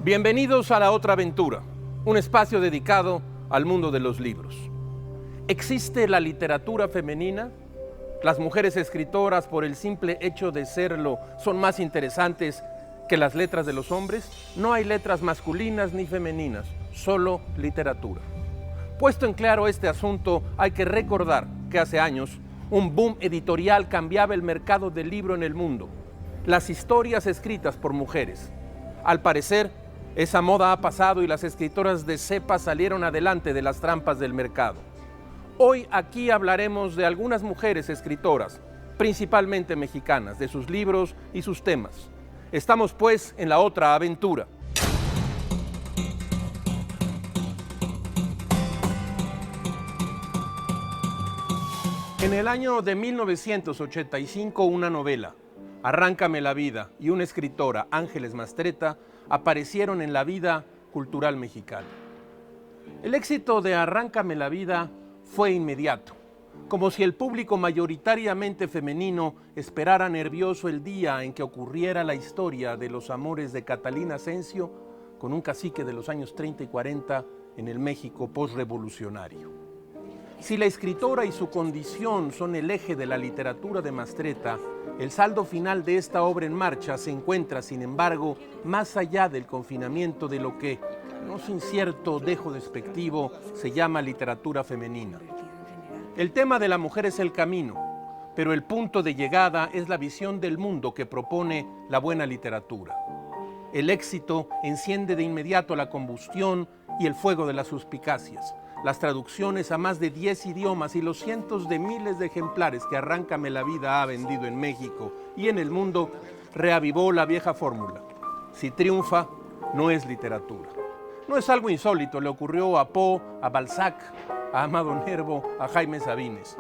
Bienvenidos a La Otra Aventura, un espacio dedicado al mundo de los libros. ¿Existe la literatura femenina? ¿Las mujeres escritoras, por el simple hecho de serlo, son más interesantes que las letras de los hombres? No hay letras masculinas ni femeninas, solo literatura. Puesto en claro este asunto, hay que recordar que hace años un boom editorial cambiaba el mercado del libro en el mundo. Las historias escritas por mujeres. Al parecer, esa moda ha pasado y las escritoras de cepa salieron adelante de las trampas del mercado. Hoy aquí hablaremos de algunas mujeres escritoras, principalmente mexicanas, de sus libros y sus temas. Estamos pues en La Otra Aventura. En el año de 1985, una novela, Arráncame la vida, y una escritora, Ángeles Mastretta, aparecieron en la vida cultural mexicana. El éxito de Arráncame la vida fue inmediato, como si el público mayoritariamente femenino esperara nervioso el día en que ocurriera la historia de los amores de Catalina Asensio con un cacique de los años 30 y 40 en el México postrevolucionario. Si la escritora y su condición son el eje de la literatura de Mastretta, el saldo final de esta obra en marcha se encuentra, sin embargo, más allá del confinamiento de lo que, no sin cierto dejo despectivo, se llama literatura femenina. El tema de la mujer es el camino, pero el punto de llegada es la visión del mundo que propone la buena literatura. El éxito enciende de inmediato la combustión y el fuego de las suspicacias. Las traducciones a más de 10 idiomas y los cientos de miles de ejemplares que Arráncame la vida ha vendido en México y en el mundo reavivó la vieja fórmula. Si triunfa, no es literatura. No es algo insólito, le ocurrió a Poe, a Balzac, a Amado Nervo, a Jaime Sabines.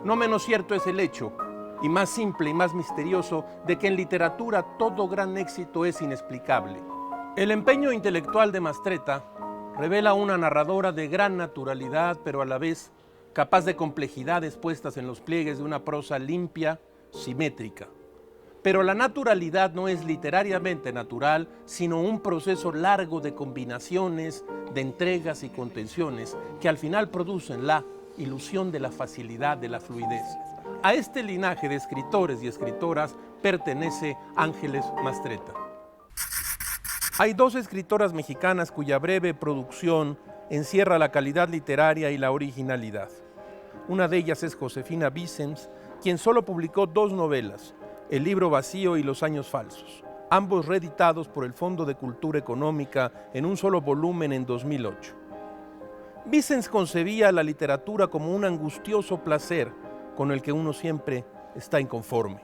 No menos cierto es el hecho, y más simple y más misterioso, de que en literatura todo gran éxito es inexplicable. El empeño intelectual de Mastretta revela una narradora de gran naturalidad, pero a la vez capaz de complejidades puestas en los pliegues de una prosa limpia, simétrica. Pero la naturalidad no es literariamente natural, sino un proceso largo de combinaciones, de entregas y contenciones que al final producen la ilusión de la facilidad, de la fluidez. A este linaje de escritores y escritoras pertenece Ángeles Mastretta. Hay dos escritoras mexicanas cuya breve producción encierra la calidad literaria y la originalidad. Una de ellas es Josefina Vicens, quien solo publicó 2 novelas, El libro vacío y Los años falsos, ambos reeditados por el Fondo de Cultura Económica en un solo volumen en 2008. Vicens concebía la literatura como un angustioso placer con el que uno siempre está inconforme.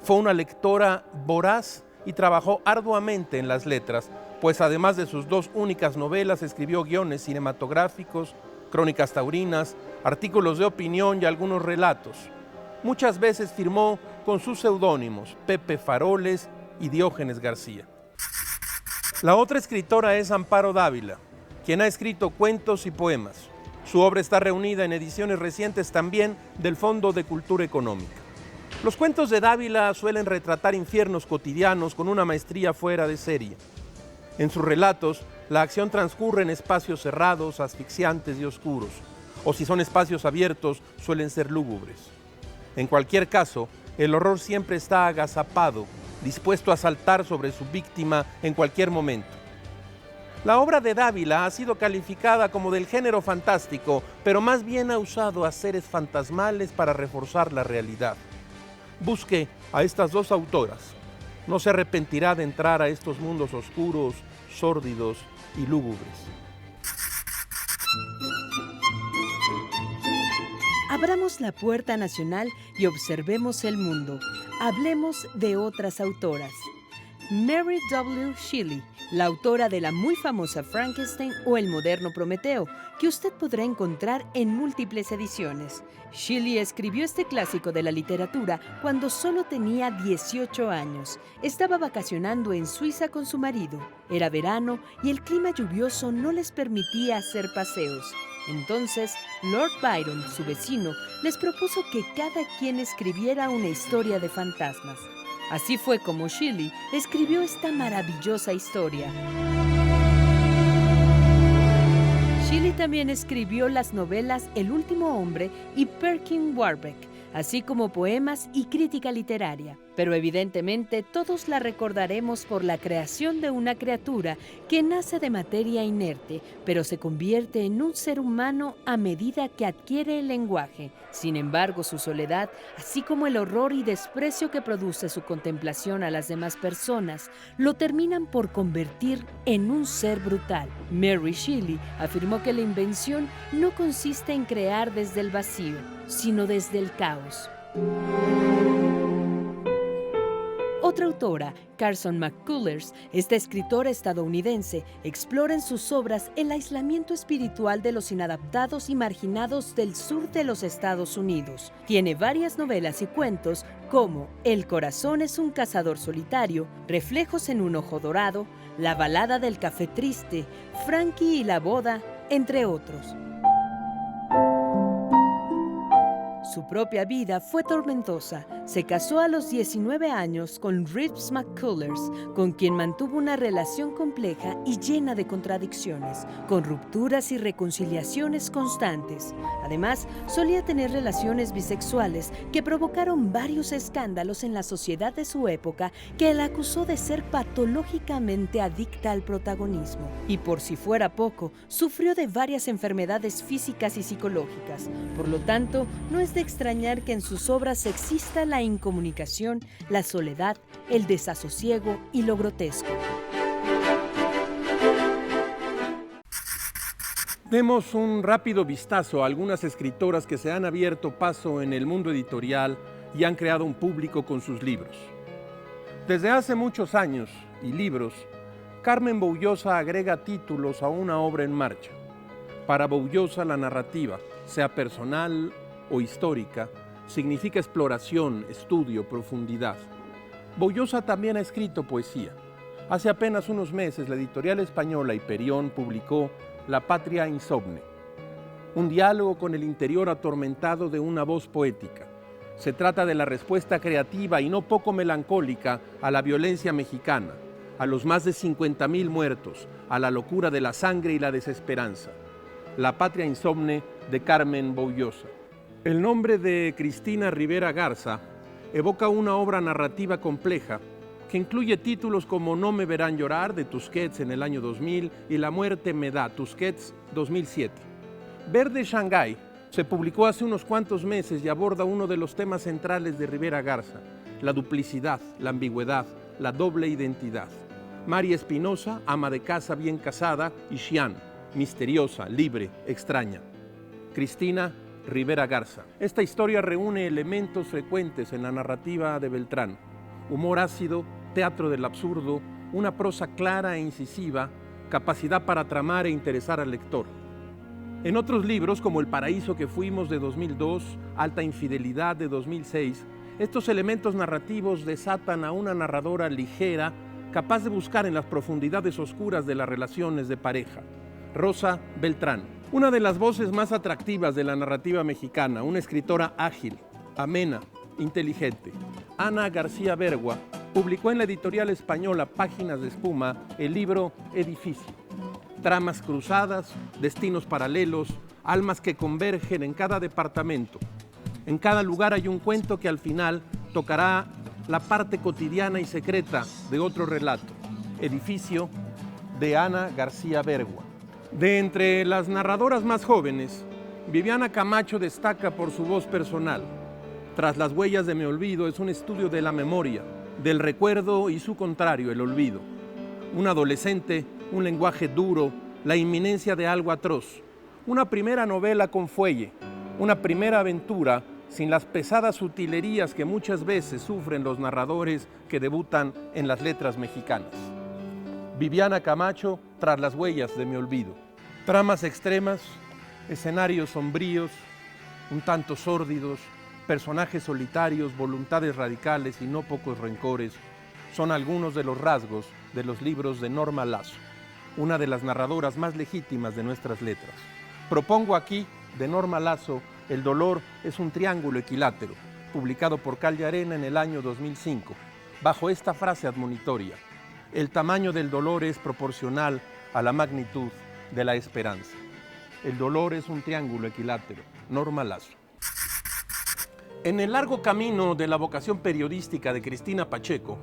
Fue una lectora voraz y trabajó arduamente en las letras, pues además de sus 2 únicas novelas, escribió guiones cinematográficos, crónicas taurinas, artículos de opinión y algunos relatos. Muchas veces firmó con sus seudónimos Pepe Faroles y Diógenes García. La otra escritora es Amparo Dávila, quien ha escrito cuentos y poemas. Su obra está reunida en ediciones recientes también del Fondo de Cultura Económica. Los cuentos de Dávila suelen retratar infiernos cotidianos con una maestría fuera de serie. En sus relatos, la acción transcurre en espacios cerrados, asfixiantes y oscuros, o si son espacios abiertos, suelen ser lúgubres. En cualquier caso, el horror siempre está agazapado, dispuesto a saltar sobre su víctima en cualquier momento. La obra de Dávila ha sido calificada como del género fantástico, pero más bien ha usado a seres fantasmales para reforzar la realidad. Busque a estas 2 autoras. No se arrepentirá de entrar a estos mundos oscuros, sórdidos y lúgubres. Abramos la puerta nacional y observemos el mundo. Hablemos de otras autoras. Mary W. Shelley, la autora de la muy famosa Frankenstein o El moderno Prometeo, que usted podrá encontrar en múltiples ediciones. Shelley escribió este clásico de la literatura cuando solo tenía 18 años. Estaba vacacionando en Suiza con su marido. Era verano y el clima lluvioso no les permitía hacer paseos. Entonces, Lord Byron, su vecino, les propuso que cada quien escribiera una historia de fantasmas. Así fue como Shelley escribió esta maravillosa historia. Shelley también escribió las novelas El último hombre y Perkin Warbeck, así como poemas y crítica literaria. Pero evidentemente todos la recordaremos por la creación de una criatura que nace de materia inerte, pero se convierte en un ser humano a medida que adquiere el lenguaje. Sin embargo, su soledad, así como el horror y desprecio que produce su contemplación a las demás personas, lo terminan por convertir en un ser brutal. Mary Shelley afirmó que la invención no consiste en crear desde el vacío, sino desde el caos. Otra autora, Carson McCullers, esta escritora estadounidense, explora en sus obras el aislamiento espiritual de los inadaptados y marginados del sur de los Estados Unidos. Tiene varias novelas y cuentos como El corazón es un cazador solitario, Reflejos en un ojo dorado, La balada del café triste, Frankie y la boda, entre otros. Su propia vida fue tormentosa. Se casó a los 19 años con Reeves McCullers, con quien mantuvo una relación compleja y llena de contradicciones, con rupturas y reconciliaciones constantes. Además, solía tener relaciones bisexuales que provocaron varios escándalos en la sociedad de su época, que la acusó de ser patológicamente adicta al protagonismo. Y por si fuera poco, sufrió de varias enfermedades físicas y psicológicas. Por lo tanto, no es de extrañar que en sus obras exista la incomunicación, la soledad, el desasosiego y lo grotesco. Demos un rápido vistazo a algunas escritoras que se han abierto paso en el mundo editorial y han creado un público con sus libros. Desde hace muchos años y libros, Carmen Boullosa agrega títulos a una obra en marcha. Para Boullosa, la narrativa, sea personal o histórica, significa exploración, estudio, profundidad. Boullosa también ha escrito poesía. Hace apenas unos meses, la editorial española Hiperión publicó La patria insomne, un diálogo con el interior atormentado de una voz poética. Se trata de la respuesta creativa y no poco melancólica a la violencia mexicana, a los más de 50,000 muertos, a la locura de la sangre y la desesperanza. La patria insomne de Carmen Boullosa. El nombre de Cristina Rivera Garza evoca una obra narrativa compleja que incluye títulos como No me verán llorar, de Tusquets en el año 2000, y La muerte me da, Tusquets 2007. Verde Shanghái se publicó hace unos cuantos meses y aborda uno de los temas centrales de Rivera Garza, la duplicidad, la ambigüedad, la doble identidad. María Espinosa, ama de casa bien casada, y Xian, misteriosa, libre, extraña. Cristina Rivera Garza. Esta historia reúne elementos frecuentes en la narrativa de Beltrán: humor ácido, teatro del absurdo, una prosa clara e incisiva, capacidad para tramar e interesar al lector. En otros libros, como El paraíso que fuimos de 2002, Alta infidelidad de 2006, estos elementos narrativos desatan a una narradora ligera, capaz de buscar en las profundidades oscuras de las relaciones de pareja. Rosa Beltrán. Una de las voces más atractivas de la narrativa mexicana, una escritora ágil, amena, inteligente. Ana García Bergua publicó en la editorial española Páginas de Espuma el libro Edificio. Tramas cruzadas, destinos paralelos, almas que convergen en cada departamento. En cada lugar hay un cuento que al final tocará la parte cotidiana y secreta de otro relato. Edificio, de Ana García Bergua. De entre las narradoras más jóvenes, Viviana Camacho destaca por su voz personal. Tras las huellas de mi olvido es un estudio de la memoria, del recuerdo y su contrario, el olvido. Un adolescente, un lenguaje duro, la inminencia de algo atroz. Una primera novela con fuelle, una primera aventura sin las pesadas utilerías que muchas veces sufren los narradores que debutan en las letras mexicanas. Viviana Camacho, Tras las huellas de mi olvido. Tramas extremas, escenarios sombríos, un tanto sórdidos, personajes solitarios, voluntades radicales y no pocos rencores, son algunos de los rasgos de los libros de Norma Lazo, una de las narradoras más legítimas de nuestras letras. Propongo aquí, de Norma Lazo, El dolor es un triángulo equilátero, publicado por Calle Arena en el año 2005. bajo esta frase admonitoria: el tamaño del dolor es proporcional a la magnitud de la esperanza. El dolor es un triángulo equilátero. Norma Lazo. En el largo camino de la vocación periodística de Cristina Pacheco,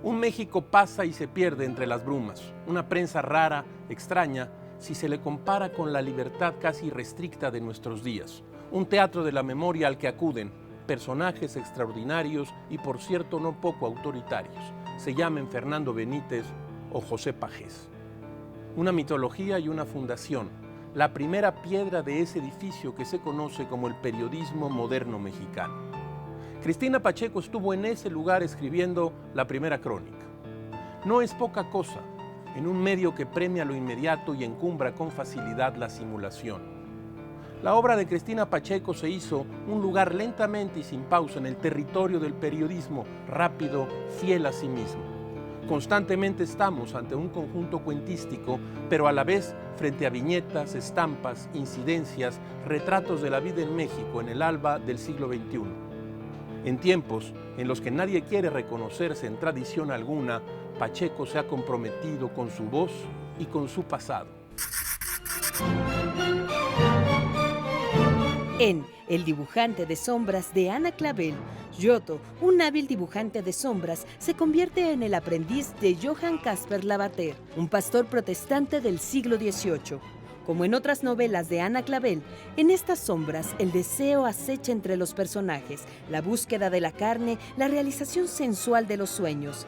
un México pasa y se pierde entre las brumas, una prensa rara, extraña, si se le compara con la libertad casi irrestricta de nuestros días, un teatro de la memoria al que acuden personajes extraordinarios y, por cierto, no poco autoritarios, se llamen Fernando Benítez o José Pagés. Una mitología y una fundación, la primera piedra de ese edificio que se conoce como el periodismo moderno mexicano. Cristina Pacheco estuvo en ese lugar escribiendo la primera crónica. No es poca cosa en un medio que premia lo inmediato y encumbra con facilidad la simulación. La obra de Cristina Pacheco se hizo un lugar lentamente y sin pausa en el territorio del periodismo rápido, fiel a sí mismo. Constantemente estamos ante un conjunto cuentístico, pero a la vez frente a viñetas, estampas, incidencias, retratos de la vida en México en el alba del siglo XXI. En tiempos en los que nadie quiere reconocerse en tradición alguna, Pacheco se ha comprometido con su voz y con su pasado. En El dibujante de sombras de Ana Clavel, Giotto, un hábil dibujante de sombras, se convierte en el aprendiz de Johann Caspar Lavater, un pastor protestante del siglo XVIII. Como en otras novelas de Ana Clavel, en estas sombras el deseo acecha entre los personajes, la búsqueda de la carne, la realización sensual de los sueños.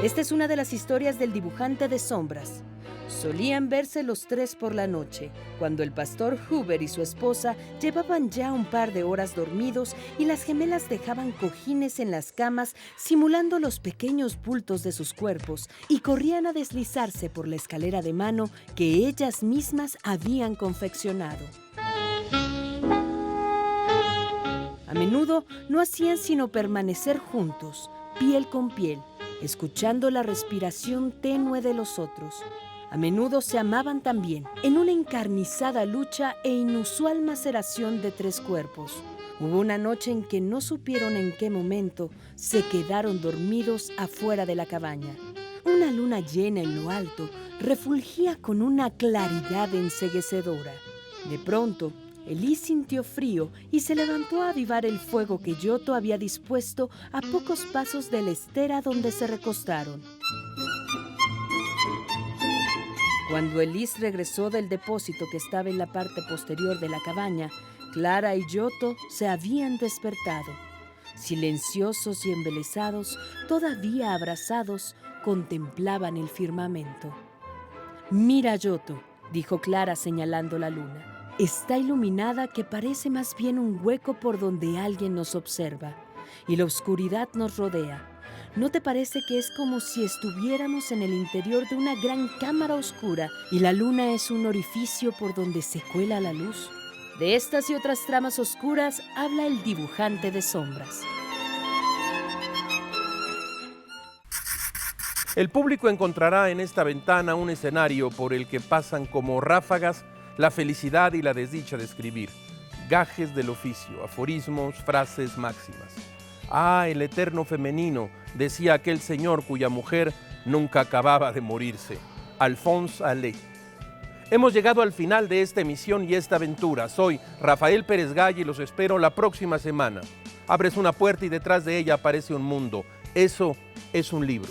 Esta es una de las historias del dibujante de sombras. Solían verse los tres por la noche, cuando el pastor Huber y su esposa llevaban ya un par de horas dormidos y las gemelas dejaban cojines en las camas simulando los pequeños bultos de sus cuerpos y corrían a deslizarse por la escalera de mano que ellas mismas habían confeccionado. A menudo no hacían sino permanecer juntos, piel con piel, escuchando la respiración tenue de los otros. A menudo se amaban también, en una encarnizada lucha e inusual maceración de tres cuerpos. Hubo una noche en que no supieron en qué momento se quedaron dormidos afuera de la cabaña. Una luna llena en lo alto refulgía con una claridad enceguecedora. De pronto, Elí sintió frío y se levantó a avivar el fuego que Giotto había dispuesto a pocos pasos de la estera donde se recostaron. Cuando Elís regresó del depósito que estaba en la parte posterior de la cabaña, Clara y Giotto se habían despertado. Silenciosos y embelesados, todavía abrazados, contemplaban el firmamento. «Mira, Giotto», dijo Clara señalando la luna. «Está iluminada que parece más bien un hueco por donde alguien nos observa, y la oscuridad nos rodea. ¿No te parece que es como si estuviéramos en el interior de una gran cámara oscura y la luna es un orificio por donde se cuela la luz?» De estas y otras tramas oscuras habla el dibujante de sombras. El público encontrará en esta ventana un escenario por el que pasan como ráfagas la felicidad y la desdicha de escribir, gajes del oficio, aforismos, frases, máximas. «Ah, el eterno femenino», decía aquel señor cuya mujer nunca acababa de morirse, Alphonse Allais. Hemos llegado al final de esta emisión y esta aventura. Soy Rafael Pérez Gay y los espero la próxima semana. Abres una puerta y detrás de ella aparece un mundo. Eso es un libro.